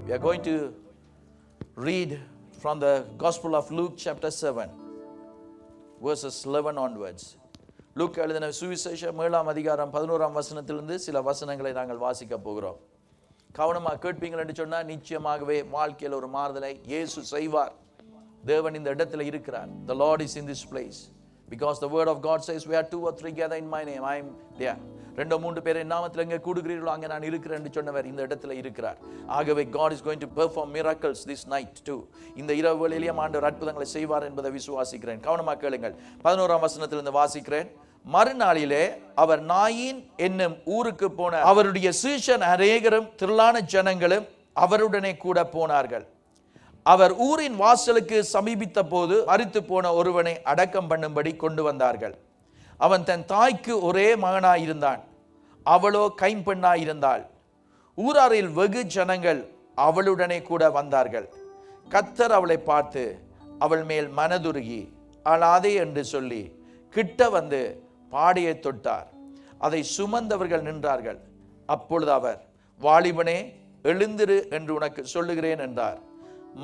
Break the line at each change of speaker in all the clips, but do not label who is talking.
We are going to read from the Gospel of Luke chapter 7 verses 11 onwards. Look எழுதின சுவிசேஷம் 7ஆம் அதிகாரம் 11ஆம் வசனத்திலிருந்து சில வசனங்களை நாங்கள் வாசிக்க போகிறோம். கவனமாக கேட்பீங்கள் என்று சொன்னால் நிச்சயமாகவே வாழ்க்கையில் ஒரு மாறுதலை இயேசு செய்வார். தேவன் இந்த இடத்துல இருக்கிறார். The Lord is in this place because the word of God says where two or three gather in my name I am there. 2-3 பேர் என் நாமத்தில் எங்கே கூடுகிறீர்களோ அங்கே நான் இருக்கிறேன் என்று சொன்னவர் இந்த இடத்துல இருக்கிறார். ஆகவே God is going to perform miracles this night too. இந்த இரவு வேளையிலே ஆண்டவர் அற்புதங்களை செய்வார் என்பதை விசுவாசிக்கிறேன். கவனமாக கேளுங்கள். 11ஆம் வசனத்திலிருந்து வாசிக்கிறேன். மறுநாளிலே அவர் நாயின் என்னும் ஊருக்கு போன அவருடைய சீஷர் அநேகரும் திரளான ஜனங்களும் அவருடனே கூட போனார்கள். அவர் ஊரின் வாசலுக்கு சமீபித்த போது மரித்து போன ஒருவனை அடக்கம் பண்ணும்படி கொண்டு வந்தார்கள். அவன் தன் தாய்க்கு ஒரே மகனாயிருந்தான். அவளோ கைம்பெண்ணாயிருந்தாள். ஊராரில் வெகு ஜனங்கள் அவளுடனே கூட வந்தார்கள். கர்த்தர் அவளை பார்த்து அவள் மேல் மனதுருகி அழாதே என்று சொல்லி கிட்ட வந்து பாடையை தொட்டார். அதை சுமந்தவர்கள் நின்றார்கள். அப்பொழுது அவர், வாலிபனே எழுந்திரு என்று உனக்கு சொல்லுகிறேன் என்றார்.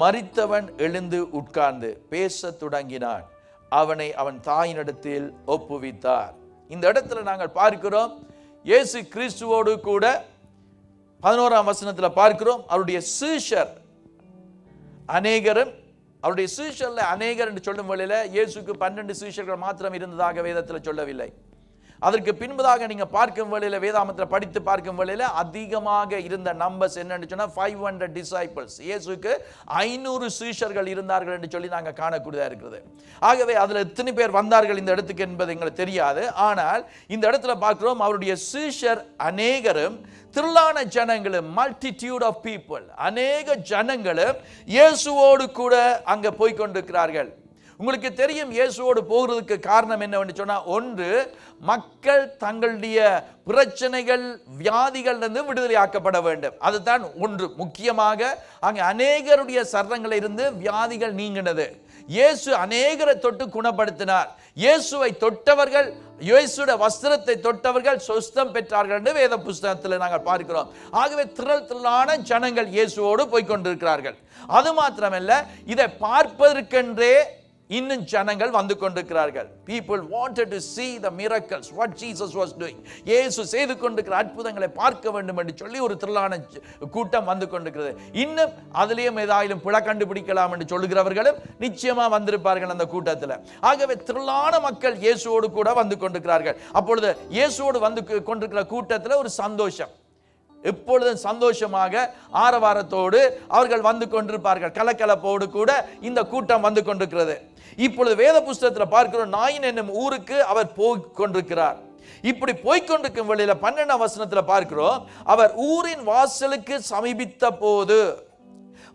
மரித்தவன் எழுந்து உட்கார்ந்து பேசத் தொடங்கினான். அவனை அவன் தாயினிடத்தில் ஒப்புவித்தார். இந்த இடத்துல நாங்கள் பார்க்கிறோம் இயேசு கிறிஸ்துவோடு கூட 11ஆம் வசனத்தில் பார்க்கிறோம் அவருடைய சீஷர் அநேகரும். அவருடைய சீஷர்ல அநேகர் என்று சொல்லும் வேளையில இயேசுக்கு 12 சீஷர்கள் மாத்திரம் இருந்ததாக வேதத்தில் சொல்லவில்லை. அதற்கு பின்பதாக நீங்க பார்க்கும் வேளையில வேதாமத்தில் படித்து பார்க்கும் வேளையில அதிகமாக இருந்த நம்பர்ஸ் என்னன்னு சொன்னா 500 disciples. இயேசுக்கு 500 சீஷர்கள் இருந்தார்கள் என்று சொல்லி நாங்கள் காணக்கூடியதா இருக்கிறது. ஆகவே அதுல எத்தனை பேர் வந்தார்கள் இந்த இடத்துக்கு என்பது எங்களுக்கு தெரியாது. ஆனால் இந்த இடத்துல பார்க்கிறோம் அவருடைய சீஷர் அநேகரும் திரளான ஜனங்களும், மல்டிடியூட் ஆஃப் பீப்புள், அநேக ஜனங்களும் இயேசுவோடு கூட அங்க போய் கொண்டிருக்கிறார்கள். உங்களுக்கு தெரியும் இயேசுவோடு போகிறதுக்கு காரணம் என்னவென்று சொன்னால், ஒன்று மக்கள் தங்களுடைய பிரச்சனைகள் வியாதிகளிலிருந்து விடுதலை ஆக்கப்பட வேண்டும். அதுதான் ஒன்று. முக்கியமாக அங்கே அநேகருடைய சரணங்களில் இருந்து வியாதிகள் நீங்கினது. இயேசு அநேகரை தொட்டு குணப்படுத்தினார். இயேசுவை தொட்டவர்கள், இயேசுடைய வஸ்திரத்தை தொட்டவர்கள் சொஸ்தம் பெற்றார்கள் என்று வேத புஸ்தகத்தில் நாங்கள் பார்க்கிறோம். ஆகவே திரளான ஜனங்கள் இயேசுவோடு போய்கொண்டிருக்கிறார்கள். அது மாத்திரமல்ல, இதை பார்ப்பதற்கென்றே இன்னும் ஜனங்கள் வந்து கொண்டிருக்கிறார்கள். People wanted to see the miracles what Jesus was doing. இயேசு செய்து கொண்டிருக்கிற அற்புதங்களை பார்க்க வேண்டும் என்று சொல்லி ஒரு திரளான கூட்டம் வந்து கொண்டிருக்கிறது. இன்னும் அதிலேயும் ஏதாயிலும் பிழை கண்டுபிடிக்கலாம் என்று சொல்லுகிறவர்களும் நிச்சயமா வந்திருப்பார்கள் அந்த கூட்டத்தில். ஆகவே திரளான மக்கள் இயேசுவோடு கூட வந்து கொண்டிருக்கிறார்கள். அப்பொழுது இயேசுவோடு வந்து கொண்டிருக்கிற கூட்டத்தில் ஒரு சந்தோஷம், எப்பொழுதும் சந்தோஷமாக ஆரவாரத்தோடு அவர்கள் வந்து கொண்டிருப்பார்கள். கலக்கலப்போடு கூட இந்த கூட்டம் வந்து கொண்டிருக்கிறது. இப்பொழுது வேத புஸ்தகத்தில் பார்க்கிறோம் நாயின் என்னும் ஊருக்கு அவர் போய் கொண்டிருக்கிறார். இப்படி போய்கொண்டிருக்கும் வழியில 12ஆம் வசனத்தில் பார்க்கிறோம் அவர் ஊரின் வாசலுக்கு சமீபித்த போது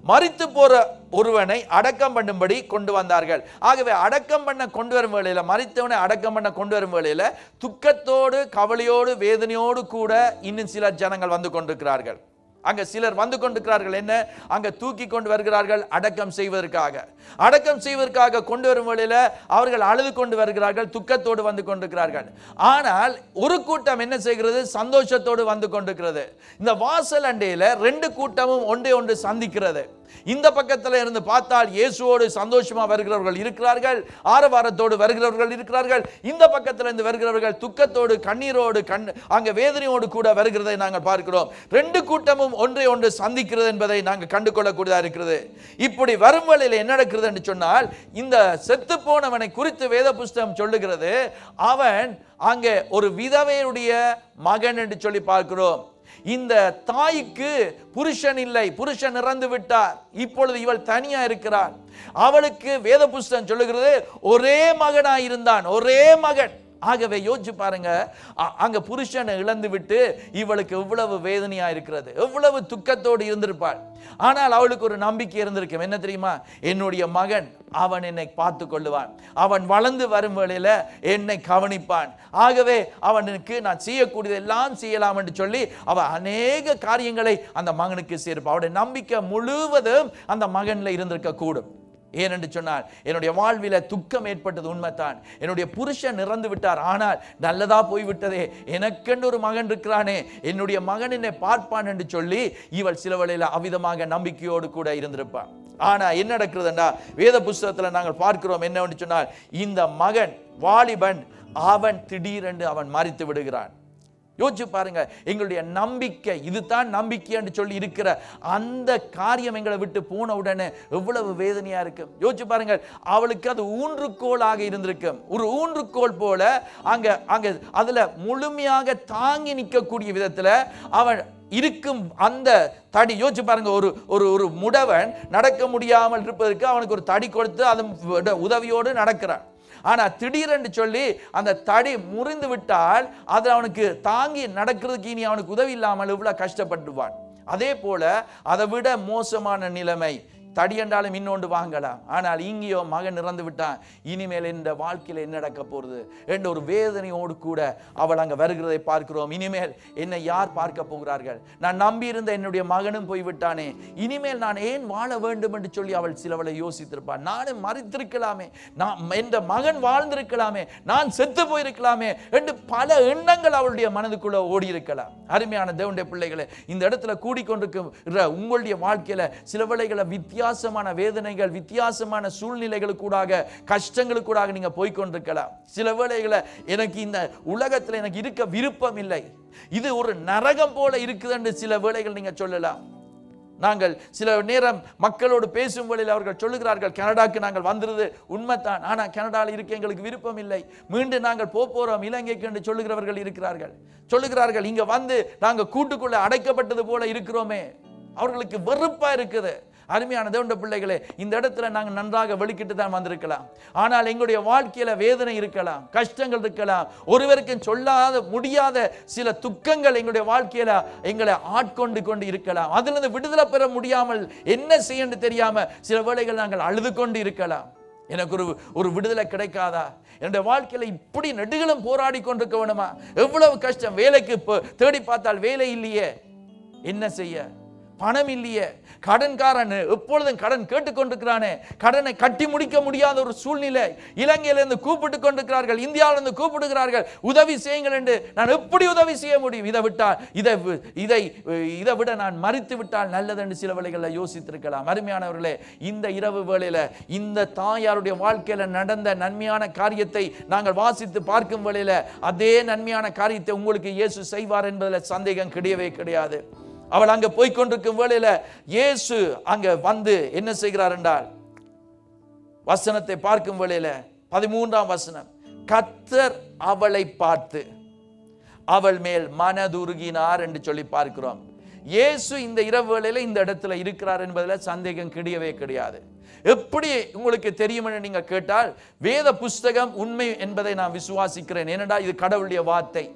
மரித்து போற ஒருவனை அடக்கம் பண்ணும்படி கொண்டு வந்தார்கள். ஆகவே அடக்கம் பண்ண கொண்டு வரும் வேளையில, மரித்தவனை அடக்கம் பண்ண கொண்டு வரும் வேளையில துக்கத்தோடு கவலையோடு வேதனையோடு கூட இன்னும் சில ஜனங்கள் வந்து கொண்டிருக்கிறார்கள். அங்க சிலர் வந்து கொண்டிருக்கிறார்கள். என்ன, அங்க தூக்கி கொண்டு வருகிறார்கள் அடக்கம் செய்வதற்காக. அடக்கம் செய்வதற்காக கொண்டு வரும் வேளையில அவர்கள் அழுது கொண்டு வருகிறார்கள், துக்கத்தோடு வந்து கொண்டிருக்கிறார்கள். ஆனால் ஒரு கூட்டம் என்ன செய்கிறது, சந்தோஷத்தோடு வந்து கொண்டிருக்கிறது. இந்த வாசல் அண்டையில 2 கூட்டமும் ஒன்றை ஒன்று சந்திக்கிறது. இந்த பக்கத்தில் இருந்து பார்த்தால் இயேசுவோடு சந்தோஷமா வருகிறவர்கள் இருக்கிறார்கள், ஆரவாரத்தோடு வருகிறவர்கள் இருக்கிறார்கள். இந்த பக்கத்தில் இருந்து வருகிறவர்கள் துக்கத்தோடு கண்ணீரோடு அங்க வேதனையோடு கூட வருகிறதை நாங்கள் பார்க்கிறோம். 2 கூட்டமும் ஒன்றை ஒன்று சந்திக்கிறது என்பதை நாங்கள் கண்டுகொள்ளக்கூடியதா இருக்கிறது. இப்படி வரும் வழியில் என்ன நடக்கிறது என்று சொன்னால், இந்த செத்து போனவனை குறித்து வேத புஸ்தகம் சொல்லுகிறது, அவன் அங்கே ஒரு விதவையுடைய மகன் என்று சொல்லி பார்க்கிறோம். இந்த தாய்க்கு புருஷன் இல்லை, புருஷன் இறந்து விட்டார். இப்பொழுது இவள் தனியா இருக்கிறார். அவளுக்கு வேத புஸ்தகம் சொல்லுகிறது ஒரே மகனாயிருந்தான், ஒரே மகன். ஆகவே யோசிச்சு பாருங்க, அங்க புருஷனை இழந்து விட்டு இவளுக்கு எவ்வளவு வேதனையா இருக்கிறது, எவ்வளவு துக்கத்தோடு இருந்திருப்பாள். ஆனால் அவளுக்கு ஒரு நம்பிக்கை இருந்திருக்கும். என்ன தெரியுமா, என்னுடைய மகன் அவன் என்னை பார்த்து கொள்ளுவான், அவன் வளர்ந்து வரும் வேளையில என்னை கவனிப்பான். ஆகவே அவனுக்கு நான் செய்யக்கூடியது எல்லாம் செய்யலாம் என்று சொல்லி அவ அநேக காரியங்களை அந்த மகனுக்கு சேர்ப்பான். அவருடைய நம்பிக்கை முழுவதும் அந்த மகன்ல இருந்திருக்க கூடும். ஏனென்று சொன்னால் என்னுடைய வாழ்வில துக்கம் ஏற்பட்டது உண்மைதான். என்னுடைய புருஷன் இறந்து விட்டார், ஆனால் நல்லதா போய்விட்டதே, எனக்கென்று ஒரு மகன் இருக்கிறானே, என்னுடைய மகன் என்னை பார்ப்பான் என்று சொல்லி இவள் சில வேளையில அவிதமாக நம்பிக்கையோடு கூட இருந்திருப்பாள். ஆனா என்ன நடக்கிறதுன்னா, வேத புஸ்தகத்துல நாங்கள் பார்க்கிறோம் என்னவென்று சொன்னால், இந்த மகன் வாலிபன் அவன் திடீரென்று அவன் மரித்து விடுகிறான். யோசிச்சு பாருங்க, எங்களுடைய நம்பிக்கை இதுதான் நம்பிக்கை என்று சொல்லி இருக்கிற அந்த காரியம் எங்களை விட்டு போன உடனே எவ்வளவு வேதனையா இருக்கும். யோசிச்சு பாருங்க, அவளுக்கு அது ஊன்றுகோலாக இருந்திருக்கும். ஒரு ஊன்றுகோல் போல அங்க அதுல முழுமையாக தாங்கி நிற்கக்கூடிய விதத்துல அவன் இருக்கும் அந்த தடி. யோசிச்சு பாருங்க, ஒரு முடவன் நடக்க முடியாமல் இருப்பதற்கு அவனுக்கு ஒரு தடி கொடுத்து அதன் உதவியோடு நடக்கிறான். ஆனா திடீரென்று சொல்லி அந்த தடி முறிந்து விட்டால் அது அவனுக்கு தாங்கி நடக்கிறதுக்கு இனி அவனுக்கு உதவி இல்லாமல் இவ்வளவு கஷ்டப்பட்டுவான். அதே போல அதை விட மோசமான நிலைமை. தடி என்றாலும் இன்னொன்று வாங்கலாம், ஆனால் இங்கேயோ மகன் இறந்து விட்டான், இனிமேல் இந்த வாழ்க்கையில் என்ன நடக்க போறது என்ற ஒரு வேதனையோடு கூட அவள் அங்கே வருகிறதை பார்க்கிறோம். இனிமேல் என்னை யார் பார்க்க போகிறார்கள், நான் நம்பி இருந்த என்னுடைய மகனும் போய்விட்டானே, இனிமேல் நான் ஏன் வாழ வேண்டும் என்று சொல்லி அவள் சிலவளை யோசித்திருப்பாள். நானும் மறித்திருக்கலாமே, நான் என்ற மகன் வாழ்ந்திருக்கலாமே, நான் செத்து போயிருக்கலாமே என்று பல எண்ணங்கள் அவளுடைய மனதுக்குள்ள ஓடி இருக்கலாம். அருமையான தேவனுடைய பிள்ளைகளை, இந்த இடத்துல கூடிக்கொண்டிருக்கிற உங்களுடைய வாழ்க்கையில சில வேளைகளை வித்தியாசமான வேதனைகள், வித்தியாசமான சூழ்நிலைகளுக்கூடாக, கஷ்டங்களுக்கூடாக நீங்க போய்கொண்டிருக்கலாம். சில வேளைகளை எனக்கு இந்த உலகத்தில் எனக்கு இருக்க விருப்பம் இல்லை, இது ஒரு நரகம் போல இருக்குது என்று சில வேளைகள் நீங்க சொல்லலாம். நாங்கள் சில நேரம் மக்களோடு பேசும் வழியில் அவர்கள் சொல்லுகிறார்கள், கனடாக்கு நாங்கள் வந்துருது உண்மைத்தான், ஆனால் கனடாவில் இருக்க எங்களுக்கு விருப்பம் இல்லை, மீண்டும் நாங்கள் போறோம் இலங்கைக்கு என்று சொல்லுகிறவர்கள் சொல்லுகிறார்கள், இங்க வந்து நாங்கள் கூட்டுக்குள்ள அடைக்கப்பட்டது போல இருக்கிறோமே, அவர்களுக்கு வெறுப்பா இருக்குது. அருமையான தேவனுடைய பிள்ளைகளே, இந்த இடத்துல நாங்கள் நன்றாக வெளிக்கிட்டு தான் வந்திருக்கலாம், ஆனால் எங்களுடைய வாழ்க்கையில வேதனை இருக்கலாம், கஷ்டங்கள் இருக்கலாம், ஒருவருக்கும் சொல்லாத முடியாத சில துக்கங்கள் எங்களுடைய வாழ்க்கையில எங்களை ஆட்கொண்டு கொண்டு இருக்கலாம். அதிலிருந்து விடுதலை பெற முடியாமல் என்ன செய்ய தெரியாம சில வேளைகள் நாங்கள் அழுது கொண்டு இருக்கலாம். எனக்கு ஒரு விடுதலை கிடைக்காதா, என்னுடைய வாழ்க்கையில இப்படி நெடுகளும் போராடி கொண்டிருக்க வேணுமா, எவ்வளவு கஷ்டம், வேலைக்கு தேடி பார்த்தால் வேலை இல்லையே, என்ன செய்ய, பணம் இல்லையே, கடன்காரன் எப்பொழுதும் கடன் கேட்டுக்கொண்டிருக்கிறானே, கடனை கட்டி முடிக்க முடியாத ஒரு சூழ்நிலை, இலங்கையிலிருந்து கூப்பிட்டு கொண்டிருக்கிறார்கள், இந்தியாவிலிருந்து கூப்பிடுகிறார்கள், உதவி செய்யுங்கள் என்று. நான் எப்படி உதவி செய்ய முடியும், இதை விட நான் மறித்து விட்டால் நல்லது என்று சில வேளைகளில் யோசித்திருக்கலாம். அருமையானவர்களே, இந்த இரவு வேளையில இந்த தாயாருடைய வாழ்க்கையில நடந்த நன்மையான காரியத்தை நாங்கள் வாசித்து பார்க்கும் வேளையில அதே நன்மையான காரியத்தை உங்களுக்கு இயேசு செய்வார் என்பதில் சந்தேகம் கிடையவே கிடையாது. அவள் அங்க போய்கொண்டிருக்கும் வேளையில இயேசு அங்க வந்து என்ன செய்கிறார் என்றால், வசனத்தை பார்க்கும் வேளையில 13ஆம் வசனம், கர்த்தர் அவளை பார்த்து அவள் மேல் மனதுருகினார் என்று சொல்லி பார்க்கிறோம். இயேசு இந்த இரவு வேளையில இந்த இடத்துல இருக்கிறார் என்பதில் சந்தேகம் கிடையவே கிடையாது. எப்படி உங்களுக்கு தெரியும் என்று நீங்க கேட்டால், வேத புஸ்தகம் உண்மை என்பதை நான் விசுவாசிக்கிறேன். ஏனென்றால் இது கடவுளுடைய வார்த்தை.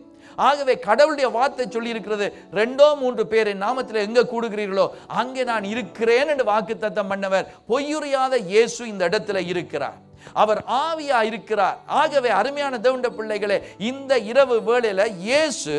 ஆகவே கடவுளுடைய வார்த்தை சொல்லி இருக்கிறது, 2-3 பேர் என் நாமத்தில் எங்க கூடுகிறீர்களோ அங்கே நான் இருக்கிறேன் என்று வாக்குத்தத்தம் பண்ணவர் பொய்யுரையாத இயேசு இந்த இடத்துல இருக்கிறார். அவர் ஆவியா இருக்கிறார். ஆகவே அருமையான தேவனுடைய பிள்ளைகளே, இந்த இரவு வேளையில இயேசு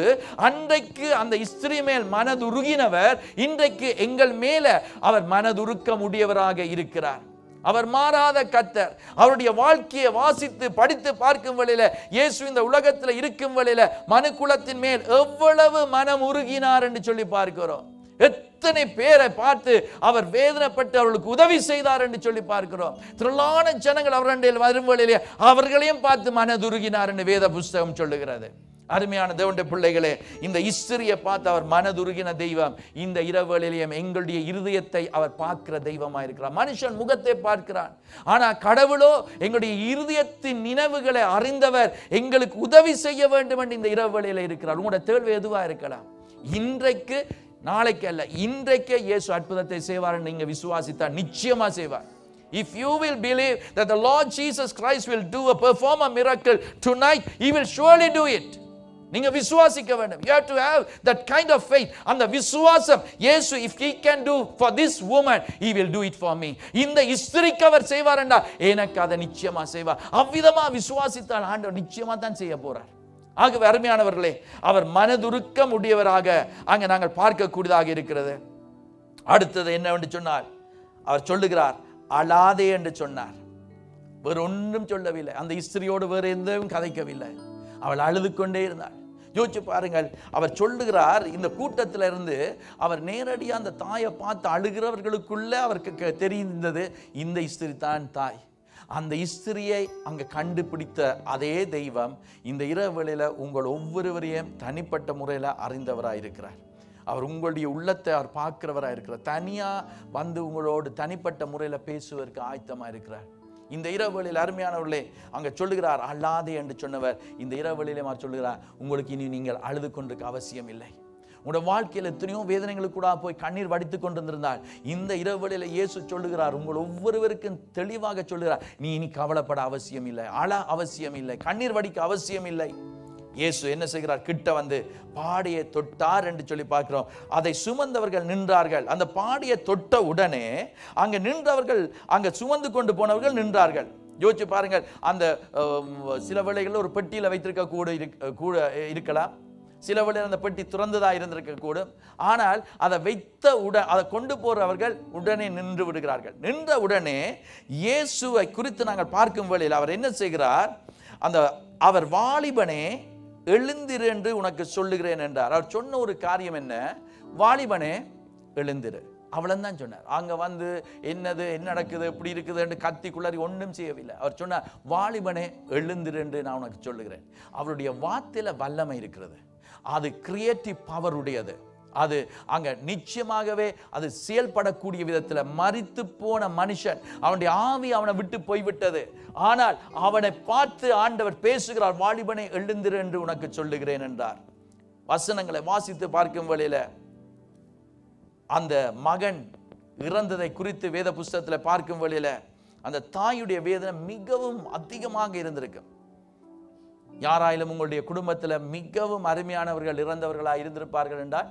அன்றைக்கு அந்த ஸ்திரீ மேல் மனதுருகினவர் இன்றைக்கு எங்கள் மேல அவர் மனதுருக்க முடியவராக இருக்கிறார். அவர் மாறாத கர்த்தர். அவருடைய வாழ்க்கையை வாசித்து படித்து பார்க்கும் வேளையில இயேசு இந்த உலகத்தில் இருக்கும் வேளையில மனுக்குலத்தின் மேல் எவ்வளவு மனம் உருகினார் என்று சொல்லி பார்க்கிறோம். எத்தனை பேரை பார்த்து அவர் வேதனைப்பட்டு அவர்களுக்கு உதவி செய்தார் என்று சொல்லி பார்க்கிறோம். திரளான ஜனங்கள் அவருடைய வரும் வேளையிலே அவர்களையும் பார்த்து மனதுருகினார் என்று வேத புஸ்தகம் சொல்லுகிறது. அருமையான தேவனுடைய பிள்ளைகளே, இந்த இஸ்திரியை பார்த்து அவர் மனதுருகின தெய்வம் இந்த இரவுகளிலேயும் எங்களுடைய இருதயத்தை அவர் பார்க்கிற தெய்வமாக இருக்கிறார். மனுஷன் முகத்தை பார்க்கிறான், ஆனா கடவுளோ எங்களுடைய இருதயத்தின் நினைவுகளை அறிந்தவர், எங்களுக்கு உதவி செய்ய வேண்டும் என்று இந்த இரவுகளில் இருக்கிறார். உங்களுடைய தேர்வு எதுவா இருக்கலாம், இன்றைக்கு நாளைக்கு அல்ல, இன்றைக்கே இயேசு அற்புதத்தை செய்வார் என்று நீங்க விசுவாசித்தால் நிச்சயமா செய்வார். If you will believe that the Lord Jesus Christ will perform a miracle tonight, he will surely do it. நீங்க விசுவாசிக்க வேண்டும். You have to have that kind of faith. அந்த விசுவாசம், இயேசு if he can do for this woman, he will do it for me. இந்த ஸ்திரீக்கு அவர் செய்வார் என்றால் எனக்கு அதை நிச்சயமா செய்வார். அவ்விதமா விசுவாசித்தால் ஆண்டவர் நிச்சயமா தான் செய்ய போறார். ஆகவே அருமையானவர்களே, அவர் மனதுருக்க முடியவராக அங்க நாங்கள் பார்க்கக்கூடியதாக இருக்கிறது. அடுத்தது என்னவென்று சொன்னால், அவர் சொல்லுகிறார், அழாதே என்று சொன்னார். வேறு ஒன்றும் சொல்லவில்லை. அந்த ஸ்திரியோடு வேறு எதுவும் கதைக்கவில்லை. அவள் அழுது கொண்டே இருந்தாள். யோசிச்சு பாருங்கள். அவர் சொல்லுகிறார், இந்த கூட்டத்தில் இருந்து அவர் நேரடியாக அந்த தாயை பார்த்து அழுகிறவர்களுக்குள்ள அவருக்கு தெரிந்தது, இந்த ஸ்திரி தான் தாய். அந்த ஸ்திரியை அங்கே கண்டுபிடித்த அதே தெய்வம் இந்த இரவுகளில் உங்கள் ஒவ்வொருவரையும் தனிப்பட்ட முறையில் அறிந்தவராக இருக்கிறார். அவர் உங்களுடைய உள்ளத்தை அவர் பார்க்கிறவராக இருக்கிறார். தனியாக வந்து உங்களோடு தனிப்பட்ட முறையில் பேசுவதற்கு ஆயத்தமாக இருக்கிறார். இந்த இரவுகளில் அருமையானவர்களே, அங்கே சொல்லுகிறார் அழாதே என்று சொன்னவர் இந்த இரவுகளிலே அவர் சொல்லுகிறார், உங்களுக்கு இனி நீங்கள் அழுது கொண்டிருக்க அவசியம் இல்லை. உங்களோட வாழ்க்கையில் எத்தனையோ வேதனைகளுக்கு கூட போய் கண்ணீர் வடித்து கொண்டிருந்தால் இந்த இரவுகளில் இயேசு சொல்லுகிறார், உங்கள் ஒவ்வொருவருக்கும் தெளிவாக சொல்லுகிறார், நீ இனி கவலைப்பட அவசியம் இல்லை, அழ அவசியம் இல்லை, கண்ணீர் வடிக்க அவசியம் இல்லை. இயேசு என்ன செய்கிறார்? கிட்ட வந்து பாடியை தொட்டார் என்று சொல்லி பார்க்கிறோம். அதை சுமந்தவர்கள் நின்றார்கள். அந்த பாடியை தொட்ட உடனே அங்க நின்றவர்கள், அங்க சுமந்து கொண்டு போனவர்கள் நின்றார்கள். யோசிச்சு பாருங்கள். அந்த சில வேளைகளில் ஒரு பெட்டியில வைத்திருக்க கூட இருக்கலாம். சில வேளையில் அந்த பெட்டி திறந்ததா இருந்திருக்க கூடும். ஆனால் அதை அதை கொண்டு போறவர்கள் உடனே நின்று விடுகிறார்கள். நின்ற உடனே இயேசுவை குறித்து நாங்கள் பார்க்கும் வேளையில் அவர் என்ன செய்கிறார்? அவர் வாலிபனே எழுந்திரு என்று உனக்கு சொல்லுகிறேன் என்றார். அவர் சொன்ன ஒரு காரியம் என்ன? வாலிபனே எழுந்திரு, அவ்வளவுதான் சொன்னார். அங்க வந்து என்னது, என்ன நடக்குது, எப்படி இருக்குது என்று கத்தி குளறி ஒன்றும் செய்யவில்லை. அவர் சொன்னார், வாலிபனே எழுந்திரு என்று நான் உனக்கு சொல்லுகிறேன். அவருடைய வார்த்தையில வல்லமை இருக்கிறது. அது கிரியேட்டிவ் பவர் உடையது. அது அங்க நிச்சயமாகவே அது செயல்படக்கூடிய விதத்தில் மரித்து போன மனுஷன், அவனுடைய ஆவி அவனை விட்டு போய்விட்டது. ஆனால் அவனை பார்த்து ஆண்டவர் பேசுகிறார், வாலிபனை எழுந்திரு என்று உனக்கு சொல்லுகிறேன் என்றார். வசனங்களை வாசித்து பார்க்கும் வேளையில அந்த மகன் இறந்ததை குறித்து வேத புஸ்தகத்தில் பார்க்கும் வேளையில அந்த தாயுடைய வேதனை மிகவும் அதிகமாக இருந்திருக்கும். யாராயிலும் உங்களுடைய குடும்பத்தில் மிகவும் அருமையானவர்கள் இறந்தவர்களாக இருந்திருப்பார்கள் என்றால்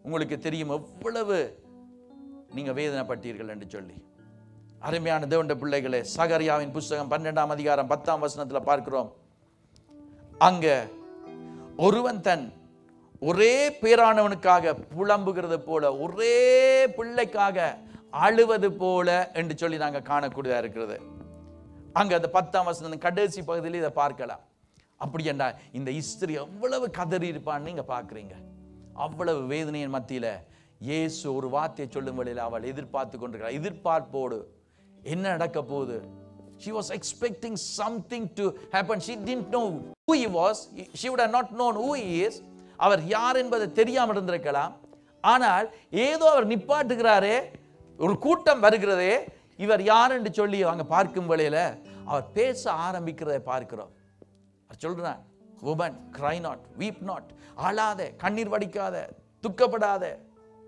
உங்களுக்கு தெரியும் எவ்வளவு நீங்க வேதனைப்பட்டீர்கள் என்று சொல்லி. அருமையான தேவனுடைய பிள்ளைகளே, சகரியாவின் புஸ்தகம் 12ஆம் அதிகாரம் 10ஆம் வசனத்தில் பார்க்கிறோம். அங்க ஒருவன் தன் ஒரே பேரானவனுக்காக புலம்புகிறது போல, ஒரே பிள்ளைக்காக அழுவது போல என்று சொல்லி நாங்க காணக்கூடியதா இருக்கிறது. அங்க அந்த 10ஆம் வசனம் கடைசி பகுதியில் இதை பார்க்கலாம். அப்படி என்றால் இந்த ஸ்திரீ எவ்வளவு கதறி இருப்பான்னு நீங்க பார்க்குறீங்க. அவ்வளவு வேதனையின் மத்தியில இயேசு ஒரு வார்த்தையை சொல்லும் வழியில் அவள் எதிர்பார்த்து கொண்டிருக்கிறார். எதிர்பார்ப்போடு என்ன நடக்க போகுது? She was expecting something to happen. She didn't know who he was. She would have not known who he is. அவர் யார் என்பதை தெரியாமல் இருந்திருக்கலாம். ஆனால் ஏதோ அவர் நிப்பாட்டுகிறாரே, ஒரு கூட்டம் வருகிறதே, இவர் யார் என்று சொல்லி அவங்க பார்க்கும் வேளையில அவர் பேச ஆரம்பிக்கிறதை பார்க்கிறோம். சொல்றான், woman cry not, weep not, அழாத, கண்ணீர் வடிக்காத, துக்கப்படாத.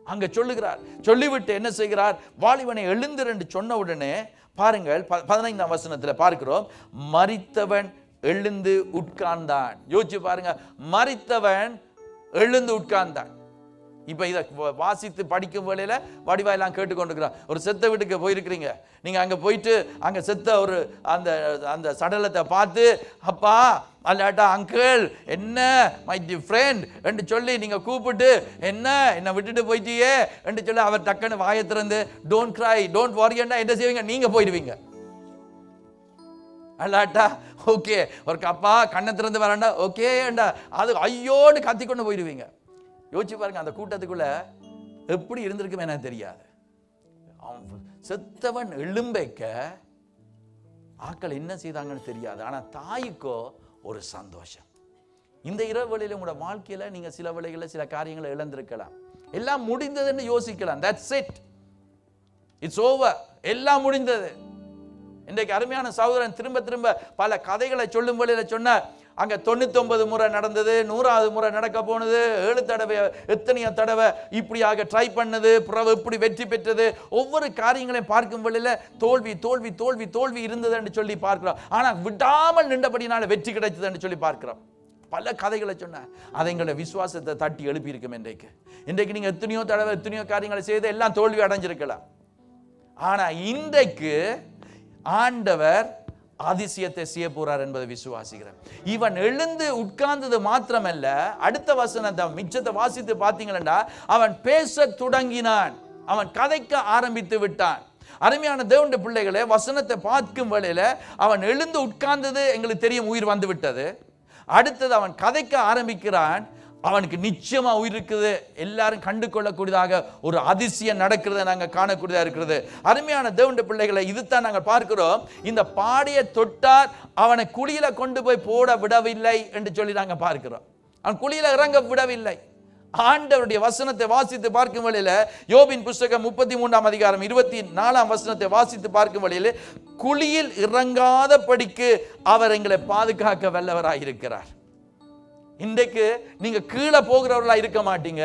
அங்க சொல்லுகிறார். சொல்லிவிட்டு என்ன செய்கிறார்? வாலிபனை எழுந்திரு என்று சொன்ன உடனே பாருங்கள் 15ஆம் வசனத்தில் பார்க்கிறோம், மரித்தவன் எழுந்து உட்கார்ந்தான். யோசிச்சு பாருங்க, மரித்தவன் எழுந்து உட்கார்ந்தான். இப்ப இதை வாசித்து படிக்கும் வேளையில வடிவாயெல்லாம் கேட்டுக்கொண்டிருக்கிறார். ஒரு செத்த வீட்டுக்கு போயிருக்கிறீங்க, நீங்க அங்க போயிட்டு அங்க செத்த ஒரு அந்த அந்த சடலத்தை பார்த்து, அப்பா அல்லாட்டா அங்கிள் என்ன மை டி ஃப்ரெண்ட் என்று சொல்லி நீங்க கூப்பிட்டு, என்ன விட்டுட்டு போயிட்டியே என்று சொல்லி அவர் டக்குன்னு வாயை திறந்து டோன்ட் கிரை டோன்ட் வரி என்ன செய்வீங்க? நீங்க போயிடுவீங்க. அல்லாட்டா ஓகே ஒரு அப்பா கண்ணை திறந்து வரண்டா ஓகே அது ஐயோன்னு கத்திக்கொண்டு போயிடுவீங்க. யோசிச்சு பாருங்க, அந்த கூட்டத்துக்குள்ள எப்படி இருந்திருக்குமே எனக்கு தெரியாது. செத்தவன் எழும்பைக்க ஆக்கள் என்ன செய்தாங்கன்னு தெரியாது. ஆனா தாய்க்கோ ஒரு சந்தோஷம். இந்த இரவுகளில் உங்களோட வாழ்க்கையில நீங்க சில வேளைகளில் சில காரியங்களை இழந்திருக்கலாம். எல்லாம் முடிந்ததுன்னு யோசிக்கலாம். That's it. It's over. எல்லாம் முடிந்தது. இன்றைக்கு அருமையான சகோதரன் திரும்ப திரும்ப பல கதைகளை சொல்லும் வேளையில சொன்னார், அங்க 99 முறை நடந்தது, 100வது முறை நடக்க போனது, 7 தடவை எத்தனையோ தடவை இப்படியாக ட்ரை பண்ணது, பிறகு இப்படி வெற்றி பெற்றது. ஒவ்வொரு காரியங்களையும் பார்க்கும் வேளையில தோல்வி தோல்வி தோல்வி தோல்வி இருந்தது என்று சொல்லி பார்க்கிறோம். ஆனா விடாமல் நின்றபடினால வெற்றி கிடைத்தது என்று சொல்லி பார்க்கிறோம். பல கதைகளை சொன்ன அதை எங்களோட விசுவாசத்தை தட்டி எழுப்பி இருக்கும். இன்றைக்கு நீங்க எத்தனையோ தடவை எத்தனையோ காரியங்களை செய்து எல்லாம் தோல்வி அடைஞ்சிருக்கலாம். ஆனா இன்றைக்கு ஆண்டவர் அதிசயத்தை செய்ய போறார் என்பதை விசுவாசிக்கிறேன். இவன் எழுந்து உட்கார்ந்தது மாத்திரமல்ல, அடுத்த வசனத்தை மிச்சத்தை வாசித்து பார்த்தீங்கன்னா அவன் பேச தொடங்கினான், அவன் கதைக்க ஆரம்பித்து விட்டான். அருமையான தேவனுடைய பிள்ளைகளே, வசனத்தை பார்க்கும் வேளையில அவன் எழுந்து உட்கார்ந்தது எங்களுக்கு தெரியும், உயிர் வந்து விட்டது. அடுத்தது அவன் கதைக்க ஆரம்பிக்கிறான், அவனுக்கு நிச்சயமா உயிர் இருக்குது, எல்லாரும் கண்டு கொள்ளக்கூடியதாக ஒரு அதிசயம் நடக்கிறத நாங்கள் காணக்கூடியதாக இருக்கிறது. அருமையான தேவனுடைய பிள்ளைகளை, இதுதான் நாங்கள் பார்க்கிறோம். இந்த பாடியை தொட்டார், அவனை குழியில கொண்டு போய் போட விடவில்லை என்று சொல்லி நாங்கள் பார்க்கிறோம். அவன் குழியில இறங்க விடவில்லை. ஆண்டவருடைய வசனத்தை வாசித்து பார்க்கும் வழியில, யோபின் புஸ்தகம் 33ஆம் அதிகாரம் 24ஆம் வசனத்தை வாசித்து பார்க்கும் வழியில, குழியில் இறங்காத படிக்கு அவர் எங்களை பாதுகாக்க வல்லவராய் இருக்கிறார். இன்றைக்கு நீங்க கீழே போகிறவர்களா இருக்க மாட்டீங்க,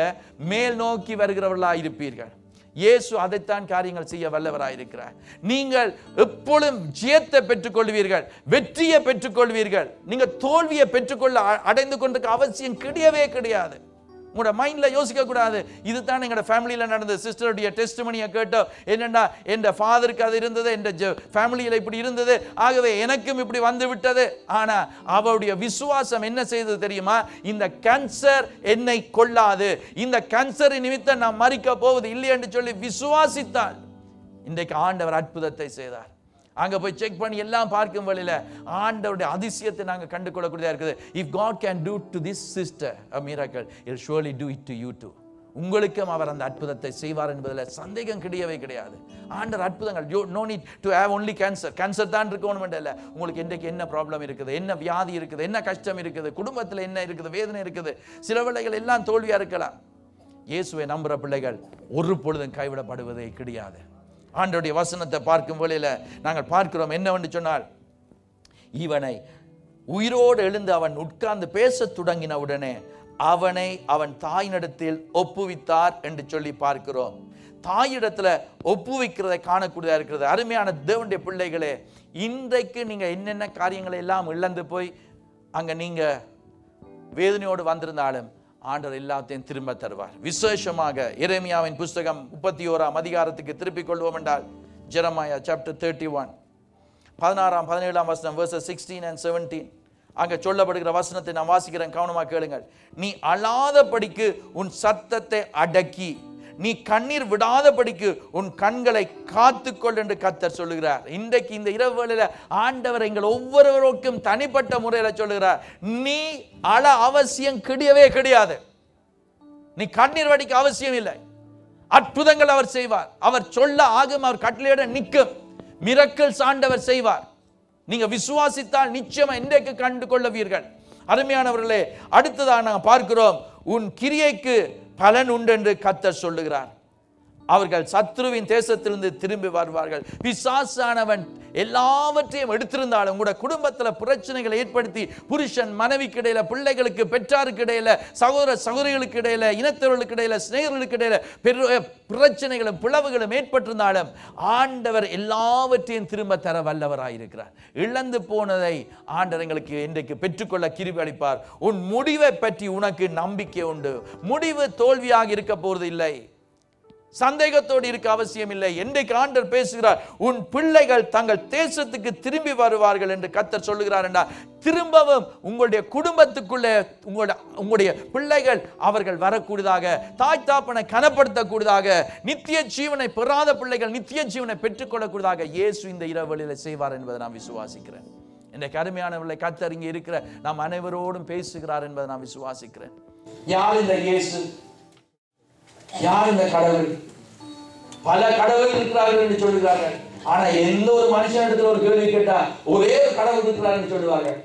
மேல் நோக்கி வருகிறவர்களா இருப்பீர்கள். இயேசு அதைத்தான் காரியங்கள் செய்ய வல்லவராயிருக்கிறார். நீங்கள் எப்பொழுதும் ஜெயத்தை பெற்றுக்கொள்வீர்கள், வெற்றியை பெற்றுக்கொள்வீர்கள். நீங்க தோல்வியை பெற்றுக்கொள்ள அடைந்து கொண்டிருக்க அவசியம் கிடையவே கிடையாது. உங்களோட மைண்ட்ல யோசிக்க கூடாது, இதுதான் எங்களோட ஃபேமிலியில் நடந்தது. சிஸ்டருடைய டெஸ்டிமனியை கேட்டோம், என்னென்னா என் ஃபாதருக்கு அது இருந்தது, என் ஃபேமிலியில் இப்படி இருந்தது, ஆகவே எனக்கும் இப்படி வந்து விட்டது. ஆனால் அவருடைய விசுவாசம் என்ன செய்தது தெரியுமா? இந்த கேன்சர் என்னை கொள்ளாது, இந்த கேன்சர் நிமித்தம் நான் மரிக்க போவது இல்லை என்று சொல்லி விசுவாசித்தாள். இன்றைக்கு ஆண்டவர் அற்புதத்தை செய்தார். அங்க போய் செக் பண்ணி எல்லாம் பார்க்கும் வழியில ஆண்டவருடைய அதிசயத்தை நாங்கள் கண்டு கொள்ளக்கூடியதா இருக்குது. If God can do to this sister a miracle, he'll surely do it to you too. உங்களுக்கும் அவர் அந்த அற்புதத்தை செய்வார் என்பதில் சந்தேகம் கிடையவே கிடையாது. ஆண்டவர் அற்புதங்கள், no need to have only cancer. Cancer தான் இருக்கணும் இல்லை, உங்களுக்கு இன்றைக்கு என்ன ப்ராப்ளம் இருக்குது, என்ன வியாதி இருக்குது, என்ன கஷ்டம் இருக்குது, குடும்பத்தில் என்ன இருக்குது, வேதனை இருக்குது, சில வேளைகள் எல்லாம் தோல்வியா இருக்கலாம். இயேசுவை நம்புற பிள்ளைகள் ஒரு பொழுதும் கைவிடப்படுவதே கிடையாது. ஆண்டவருடைய வசனத்தை பார்க்கும் வேளையில நாங்கள் பார்க்கிறோம் என்னவென்று சொன்னால், இவனை உயிரோடு எழுந்து அவன் உட்கார்ந்து பேச தொடங்கின உடனே அவனை அவன் தாயினிடத்தில் ஒப்புவித்தார் என்று சொல்லி பார்க்கிறோம். தாயிடத்துல ஒப்புவிக்கிறதை காணக்கூடியதா இருக்கிறது. அருமையான தேவனுடைய பிள்ளைகளே, இன்றைக்கு நீங்க என்னென்ன காரியங்களை எல்லாம் இழந்து போய் அங்க நீங்க வேதனையோடு வந்திருந்தாலும் ஆண்டவர் எல்லாத்தையும் திரும்ப தருவார். விசேஷமாக எரேமியாவின் புஸ்தகம் 31ஆம் அதிகாரத்துக்கு திருப்பிக் கொள்வோம் என்றால், ஜெரமாயா சாப்டர் 31 16ஆம் 17ஆம் வசனம், verses 16 and 17. அங்க சொல்லப்படுகிற வசனத்தை நான் வாசிக்கிறேன், கவனமாக கேளுங்கள். நீ அழாதபடிக்கு உன் சத்தத்தை அடக்கி, நீ கண்ணீர் விடாதபடிக்கு உன் கண்களை காத்துக்கொள் என்று கர்த்தர் சொல்லுகிறார். இன்றைக்கு இந்த இரவு வேளையில ஆண்டவர் எங்கள் ஒவ்வொருவருக்கும் தனிப்பட்ட முறையில சொல்லுகிறார், நீ அழ அவசியம் கிடையவே கிடையாது, நீ கண்ணீர் வடிக்க அவசியம் இல்லை. அற்புதங்கள் அவர் செய்வார். அவர் சொல்ல ஆகும், அவர் கட்டளையிட நிற்கும். மிரக்கிள்ஸ் ஆண்டவர் செய்வார். நீங்க விசுவாசித்தால் நிச்சயமா இன்றைக்கு கண்டு கொள்ளுவீர்கள். அருமையானவர்களே, அடுத்ததாக நாங்கள் பார்க்கிறோம், உன் கிரியைக்கு பலன் உண்டு என்று கர்த்தர் சொல்லுகிறார். அவர்கள் சத்ருவின் தேசத்திலிருந்து திரும்பி வருவார்கள். பிசாசானவன் எல்லாவற்றையும் எடுத்திருந்தாலும் உங்களுடைய குடும்பத்தில் பிரச்சனைகளை ஏற்படுத்தி, புருஷன் மனைவிக்கு இடையில, பிள்ளைகளுக்கு பெற்றாருக்கு இடையில, சகோதர சகோதரிகளுக்கு இடையில, இனத்தவர்களுக்கு இடையில, சிநேகர்களுக்கு இடையில பிரச்சனைகளும் பிளவுகளும் ஏற்பட்டிருந்தாலும் ஆண்டவர் எல்லாவற்றையும் திரும்ப தர வல்லவராயிருக்கிறார். இழந்து போனதை ஆண்டவர் எங்களுக்கு இன்றைக்கு பெற்றுக்கொள்ள கிருபை அளிப்பார். உன் முடிவை பற்றி உனக்கு நம்பிக்கை உண்டு. முடிவு தோல்வியாக இருக்க போறது இல்லை, சந்தேகத்தோடு இருக்க அவசியம் இல்லை. என்றைக்கு ஆண்டவர் பேசுகிறார், உன் பிள்ளைகள் தங்கள் தேசத்துக்கு திரும்பி வருவார்கள் என்று கர்த்தர் சொல்லுகிறார் என்றால், திரும்பவும் உங்களுடைய குடும்பத்துக்குள்ளே உங்களுடைய பிள்ளைகள் அவர்கள் வரக்கூடியதாக, தாய் தாப்பனை கனப்படுத்தக்கூடியதாக, நித்திய ஜீவனை பெறாத பிள்ளைகள் நித்திய ஜீவனை பெற்றுக்கொள்ளக்கூடியதாக இயேசு இந்த இரவுகளில் செய்வார் என்பதை நான் விசுவாசிக்கிறேன். இன்றைக்கு அருமையானவர்களை கர்த்தர் இங்கே இருக்கிற நாம் அனைவரோடும் பேசுகிறார் என்பதை நான் விசுவாசிக்கிறேன். யார் இந்த இயேசு? யார் இந்த கடவுள்? பல கடவுள் இருக்கிறார்கள் என்று சொல்லுகிறார்கள். ஆனா எந்த ஒரு மனுஷன் இடத்துல ஒரு கேள்வி கேட்டா ஒரே ஒரு கடவுள் இருக்கிறார் என்று சொல்லுவார்கள்.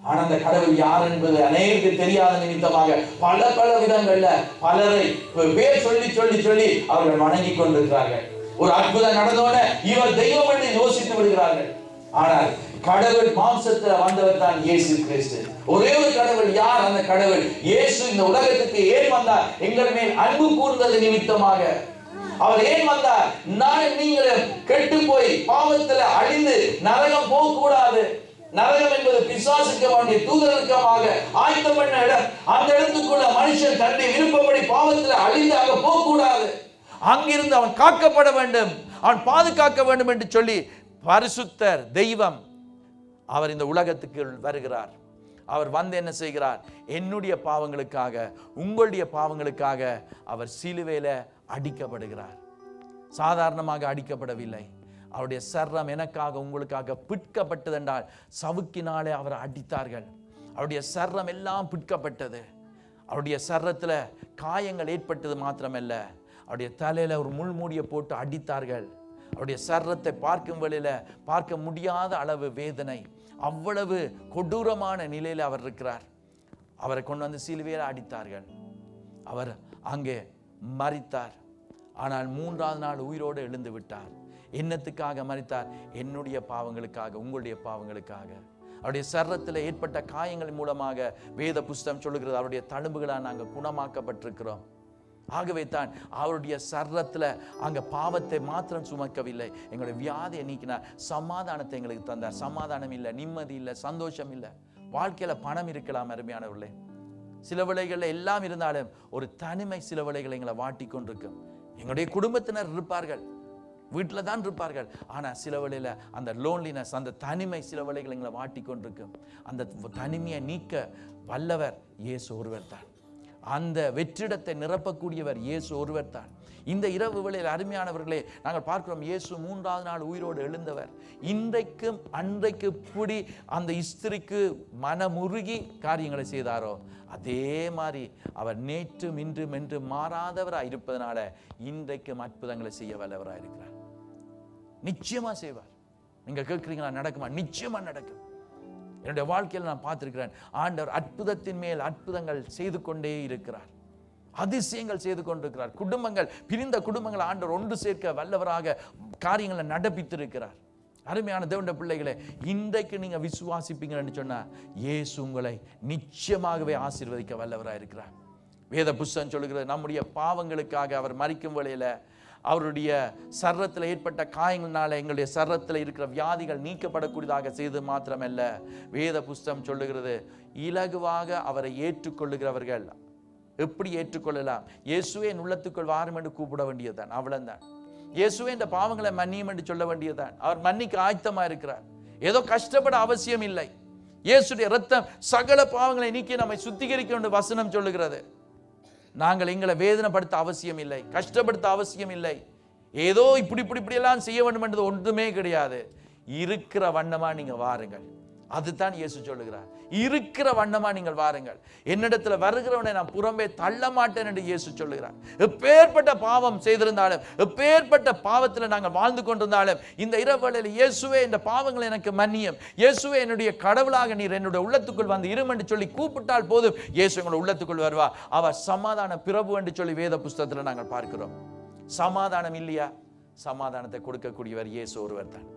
ஆனா அந்த கடவுள் யார் என்பது அநேகருக்கு தெரியாத நிமித்தமாக பல பல விதங்கள்ல பலரை பேர் சொல்லி சொல்லி சொல்லி அவர்கள் வணங்கி கொண்டிருக்கிறார்கள். ஒரு அற்புதம் நடந்தோட இவர் தெய்வம் என்று யோசித்து விடுகிறார்கள். ஆனால் கடவுள் மாம்சத்தில் வந்தவர் தான் இயேசு கிறிஸ்து. ஒரே ஒரு கடவுள். யார் அந்த கடவுள்? இயேசு இந்த உலகத்துக்கு ஏன் வந்தார்? எங்கள் மேல் அன்பு கூர்ந்தது நிமித்தமாக. அவர் ஏன் வந்தார்? நான் நீங்களும் கெட்டு போய் பாவத்தில் அழிந்து நரகம் போக கூடாது. நரகம் என்பது பிசாசுக்கு வேண்டிய தூதர்களுக்காக ஆயத்தம் பண்ண இடம். அந்த இடத்துக்குள்ள மனுஷன் தன்னை விருப்பப்படி பாவத்தில் அழிந்து அங்க போக கூடாது. அங்கிருந்து அவன் காக்கப்பட வேண்டும், அவன் பாதுகாக்க வேண்டும் என்று சொல்லி பரிசுத்தர் தெய்வம் அவர் இந்த உலகத்துக்கு வருகிறார். அவர் வந்து என்ன செய்கிறார்? என்னுடைய பாவங்களுக்காக, உங்களுடைய பாவங்களுக்காக அவர் சிலுவையில அடிக்கப்படுகிறார். சாதாரணமாக அடிக்கப்படவில்லை. அவருடைய சர்ரம் எனக்காக உங்களுக்காக பிட்கப்பட்டது என்றால் சவுக்கினாலே அவரை அடித்தார்கள். அவருடைய சர்ரம் எல்லாம் பிட்கப்பட்டது. அவருடைய சர்ரத்துல காயங்கள் ஏற்பட்டது மாத்திரமல்ல, அவருடைய தலையில ஒரு முள்மூடியை போட்டு அடித்தார்கள். அவருடைய சர்ரத்தை பார்க்கும் வேளையில பார்க்க முடியாத அளவு வேதனை, அவ்வளவு கொடூரமான நிலையில அவர் இருக்கிறார். அவரை கொண்டு வந்து சிலுவையில் அடித்தார்கள். அவர் அங்கே மரித்தார். ஆனால் 3ஆவது நாள் உயிரோடு எழுந்து விட்டார். என்னத்துக்காக மரித்தார்? என்னுடைய பாவங்களுக்காக, உங்களுடைய பாவங்களுக்காக. அவருடைய சர்ரத்தில் ஏற்பட்ட காயங்கள் மூலமாக வேத புஸ்தகம் சொல்லுகிறது, அவருடைய தழும்புகளால் நாங்கள் குணமாக்கப்பட்டிருக்கிறோம். ஆகவே தான் அவருடைய சர்ரத்தில் அங்கே பாவத்தை மாத்திரம் சுமக்கவில்லை, எங்களுடைய வியாதியை நீக்கினார், சமாதானத்தை எங்களுக்கு தந்தார். சமாதானம் இல்லை, நிம்மதி இல்லை, சந்தோஷம் இல்லை. வாழ்க்கையில பணம் இருக்கலாம் அருமையானவர்களே, சில வேளைகளில் எல்லாம் இருந்தாலும் ஒரு தனிமை சில வேளைகளை எங்களை வாட்டி கொண்டிருக்கும். எங்களுடைய குடும்பத்தினர் இருப்பார்கள், வீட்டில் தான் இருப்பார்கள், ஆனால் சில வேளையில் அந்த லோன்லினஸ், அந்த தனிமை சில வேளைகளை எங்களை வாட்டி கொண்டிருக்கும். அந்த தனிமையை நீக்க வல்லவர் இயேசு ஒருவர் தான். அந்த வெற்றிடத்தை நிரப்பக்கூடியவர் இயேசு ஒருவர் தான். இந்த இரவு வேளையில் அருமையானவர்களே, நாங்கள் பார்க்கிறோம் இயேசு 3ஆவது நாள் உயிரோடு எழுந்தவர். இன்றைக்கும் அன்றைக்கு இப்படி அந்த ஸ்திரிக்கு மனமுருகி காரியங்களை செய்தாரோ, அதே மாதிரி அவர் நேற்றும் இன்றும் என்று மாறாதவராக இருப்பதனால இன்றைக்கும் அற்புதங்களை செய்ய வல்லவராக இருக்கிறார். நிச்சயமா செய்வார். நீங்க கேட்குறீங்களா, நடக்குமா? நிச்சயமா நடக்கும். என்னுடைய வாழ்க்கையில் நான் பார்த்திருக்கிறேன், ஆண்டவர் அற்புதத்தின் மேல் அற்புதங்கள் செய்து கொண்டே இருக்கிறார், அதிசயங்கள் செய்து கொண்டிருக்கிறார். குடும்பங்கள், பிரிந்த குடும்பங்கள் ஆண்டவர் ஒன்று சேர்க்க வல்லவராக காரியங்களை நடப்பித்திருக்கிறார். அருமையான தேவனுடைய பிள்ளைகளே, இன்றைக்கு நீங்க விசுவாசிப்பீங்கன்னு சொன்னா இயேசு உங்களை நிச்சயமாகவே ஆசீர்வதிக்க வல்லவராக இருக்கிறார். வேத புஸ்தகம் சொல்லுகிறது, நம்முடைய பாவங்களுக்காக அவர் மரிக்கும் வேளையில அவருடைய சர்ரத்தில் ஏற்பட்ட காயங்கள்னால எங்களுடைய சர்ரத்தில் இருக்கிற வியாதிகள் நீக்கப்படக்கூடியதாக செய்து மாத்திரமல்ல, வேத புஸ்தகம் சொல்லுகிறது, இலகுவாக அவரை ஏற்றுக்கொள்ளுகிறவர்கள் எப்படி ஏற்றுக்கொள்ளலாம்? இயேசுவே என் உள்ளத்துக்குள் வாரும் என்று கூப்பிட வேண்டியதுதான், அவ்வளவுதான். இயேசுவே இந்த பாவங்களை மன்னியும் என்று சொல்ல வேண்டியதுதான். அவர் மன்னிக்க ஆயத்தமா இருக்கிறார். ஏதோ கஷ்டப்பட அவசியம் இல்லை. இயேசுடைய இரத்தம் சகல பாவங்களை நீக்கி நம்மை சுத்திகரிக்க என்று வசனம் சொல்லுகிறது. நாங்கள் எங்களை வேதனைப்படுத்த அவசியம் இல்லை, கஷ்டப்படுத்த அவசியம் இல்லை. ஏதோ இப்படி எல்லாம் செய்ய வேண்டும் என்றது ஒன்றுமே கிடையாது. இருக்கிற வண்ணமா நீங்க வாருங்கள், அதுதான் இயேசு சொல்லுகிறார். இருக்கிற வண்ணமா நீங்கள் வாருங்கள். என்னிடத்துல வருகிறவனை நான் புறம்பே தள்ள மாட்டேன் என்று இயேசு சொல்லுகிறார். எப்பேற்பட்ட பாவம் செய்திருந்தாலும், எப்பேற்பட்ட பாவத்தில் நாங்கள் வாழ்ந்து கொண்டிருந்தாலும், இந்த இரவுகளில் இயேசுவே இந்த பாவங்களை எனக்கு மன்னியும், இயேசுவே என்னுடைய கடவுளாக நீர் என்னுடைய உள்ளத்துக்குள் வந்து இரும் என்று சொல்லி கூப்பிட்டால் போதும், இயேசு எங்களுடைய உள்ளத்துக்குள் வருவா. அவர் சமாதான பிரபு என்று சொல்லி வேத புஸ்தகத்தில் நாங்கள் பார்க்கிறோம். சமாதானம் இல்லையா? சமாதானத்தை கொடுக்கக்கூடியவர் இயேசு ஒருவர் தான்.